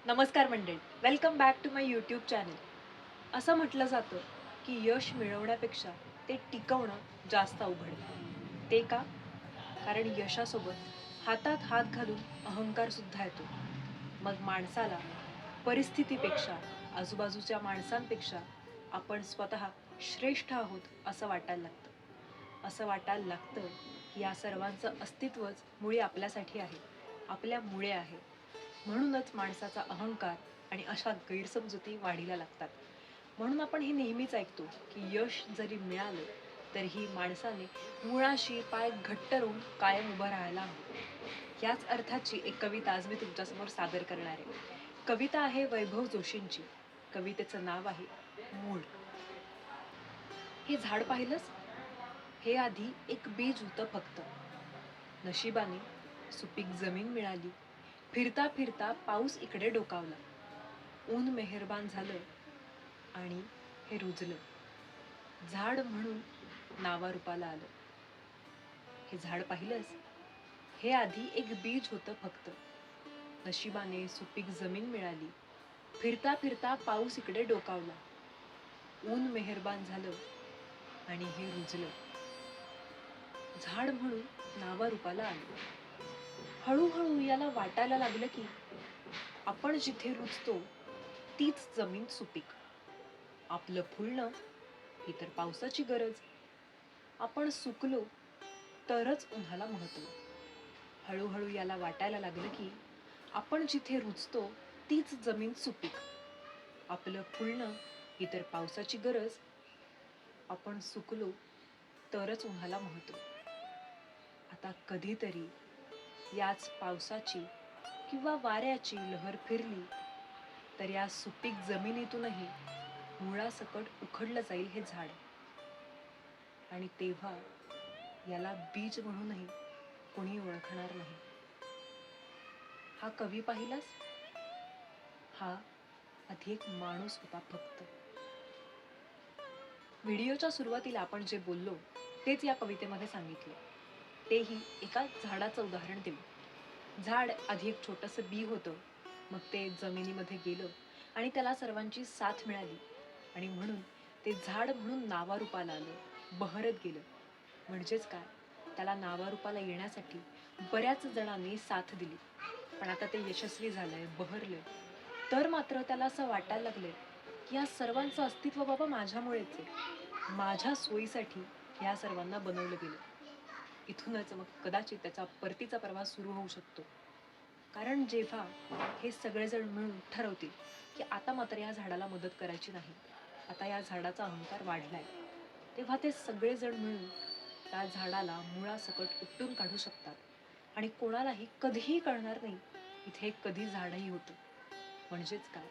नमस्कार मंडळी, welcome back to my YouTube channel. असं म्हटलं जातं की यश मिळवण्यापेक्षा ते टिकवणं जास्त अवघड आहे. ते का? कारण यशासोबत हातात हात घालून अहंकार सुद्धा येतो. मग माणसाला परिस्थितीपेक्षा, आजूबाजूच्या माणसांपेक्षा आपण स्वतः श्रेष्ठ आहोत असं वाटायला लागतं. असं वाटायला लागतं की या सर्वांचं अस्तित्वच मुळी आपल्यासाठी आहे, आपल्यामुळे आहे. म्हणूनच माणसाचा अहंकार आणि अशा गैरसमजुती वाढीला लागतात. म्हणून आपण हे नेहमीच ऐकतो की यश जरी मिळालं तरीही माणसाने मुळाशी पाय घट्ट रोवून कायम उभं राहायला हवं. याच अर्थाची एक कविता आज मी तुमच्यासमोर सादर करणार आहे. कविता आहे वैभव जोशींची. कवितेचं नाव आहे मूळ. हे झाड पाहिलंस? हे आधी एक बीज होतं फक्त. नशिबाने सुपीक जमीन मिळाली. फिरता फिरता पाऊस इकडे डोकावला. ऊन मेहरबान झालं आणि हे रुजलं. झाड म्हणून नावारूपाला आलं. हे झाड पाहिलंस? हे आधी एक बीज होतं फक्त. नशिबाने सुपीक जमीन मिळाली. फिरता फिरता पाऊस इकडे डोकावला. ऊन मेहरबान झालं आणि हे रुजलं. झाड म्हणून नावारूपाला आलं. हळूहळू याला वाटायला लागलं की आपण जिथे रुजतो तीच जमीन सुपीक. आपलं फुलणं ही तर पावसाची गरज. आपण सुकलो तरच उन्हाला महत्व. हळूहळू याला वाटायला लागलं की आपण जिथे रुजतो तीच जमीन सुपीक. आपलं फुलणं ही तर पावसाची गरज. आपण सुकलो तरच उन्हाला महत्व. आता कधीतरी याच पावसाची किंवा वाऱ्याची लहर फिरली तर या सुपीक जमिनीतूनही मुळासकट उखडलं जाईल हे झाड. आणि तेव्हा याला बीज म्हणूनही कोणी ओळखणार नाही. हा कवी पाहिलास? हा आधी एक माणूस होता फक्त. व्हिडिओच्या सुरुवातीला आपण जे बोललो तेच या कवितेमध्ये सांगितले. तेही एका झाडाचं उदाहरण देऊ. झाड आधी एक छोटंसं बी होतं. मग ते जमिनीमध्ये गेलं आणि त्याला सर्वांची साथ मिळाली आणि म्हणून ते झाड म्हणून नावारूपाला आलं, बहरत गेलं. म्हणजेच काय, त्याला नावारूपाला येण्यासाठी बऱ्याच जणांनी साथ दिली. पण आता ते यशस्वी झालंय, बहरलंय. तर मात्र त्याला असं वाटायला लागलंय की या सर्वांचं अस्तित्व बाबा माझ्यामुळेच आहे. माझ्या सोयीसाठी या सर्वांना बनवलं गेलं. इथूनच मग कदाचित त्याचा परतीचा प्रवास सुरू होऊ शकतो. कारण जेव्हा हे सगळेजण मिळून ठरवतील की आता मात्र या झाडाला मदत करायची नाही, आता या झाडाचा अहंकार वाढलाय, तेव्हा ते सगळेजण मिळून त्या झाडाला मुळासकट उपटून काढू शकतात. आणि कोणालाही कधीही कळणार नाही इथे कधी झाडही होतं. म्हणजेच काय,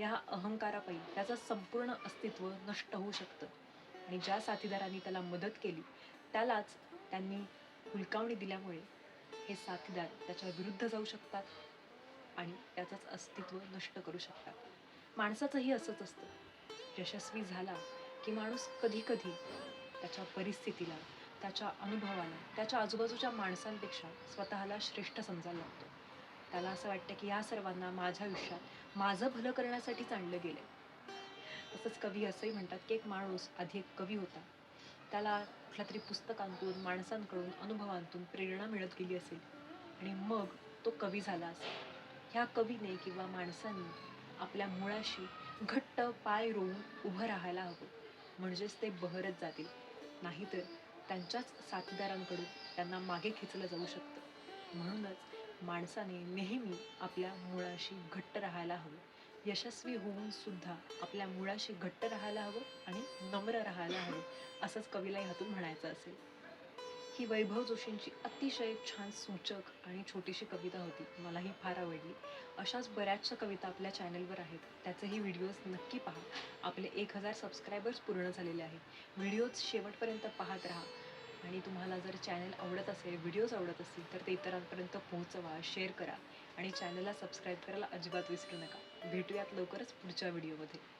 या अहंकारापायी त्याचं संपूर्ण अस्तित्व नष्ट होऊ शकतं. आणि ज्या साथीदारांनी त्याला मदत केली त्यालाच त्यांनी हुलकावणी दिल्यामुळे हे साथीदार त्याच्या विरुद्ध जाऊ शकतात आणि त्याचंच अस्तित्व नष्ट करू शकतात. माणसाचंही असंच असतं. यशस्वी झाला की माणूस कधी कधी त्याच्या परिस्थितीला, त्याच्या अनुभवाला, त्याच्या आजूबाजूच्या माणसांपेक्षा स्वतःला श्रेष्ठ समजायला लागतो. त्याला असं वाटतं की या सर्वांना माझ्या आयुष्यात माझं भलं करण्यासाठीच आणलं गेलंय. तसंच कवी असंही म्हणतात की एक माणूस आधी एक कवी होता. त्याला कुठल्या तरी पुस्तकांतून, माणसांकडून, अनुभवांतून प्रेरणा मिळत गेली असेल आणि मग तो कवी झाला असेल. ह्या कवीने किंवा माणसांनी आपल्या मुळाशी घट्ट पाय रोवून उभं राहायला हवं. म्हणजेच ते बहरत जातील. नाहीतर त्यांच्याच साथीदारांकडून त्यांना मागे खेचलं जाऊ शकतं. म्हणूनच माणसाने नेहमी आपल्या मुळाशी घट्ट राहायला हवं. यशस्वी होऊन सुद्धा आपल्या मुळाशी घट्ट राहायला हवं आणि नम्र राहायला हवं, असंच कवीला ह्यातून म्हणायचं असेल. ही वैभव जोशींची अतिशय छान सूचक आणि छोटीशी कविता होती. मलाही फार आवडली. अशाच बऱ्याचशा कविता आपल्या चॅनलवर आहेत. त्याचेही व्हिडिओज नक्की पहा. आपले 1000 सबस्क्रायबर्स पूर्ण झालेले आहेत. व्हिडिओज शेवटपर्यंत पाहत राहा. आणि तुम्हाला जर चॅनल आवडत असेल, व्हिडिओज आवडत असतील तर ते इतरांपर्यंत पोहोचवा, शेअर करा आणि चॅनलला सबस्क्राईब करायला अजिबात विसरू नका. भेटूयात लवकरच पुढच्या व्हिडिओमध्ये.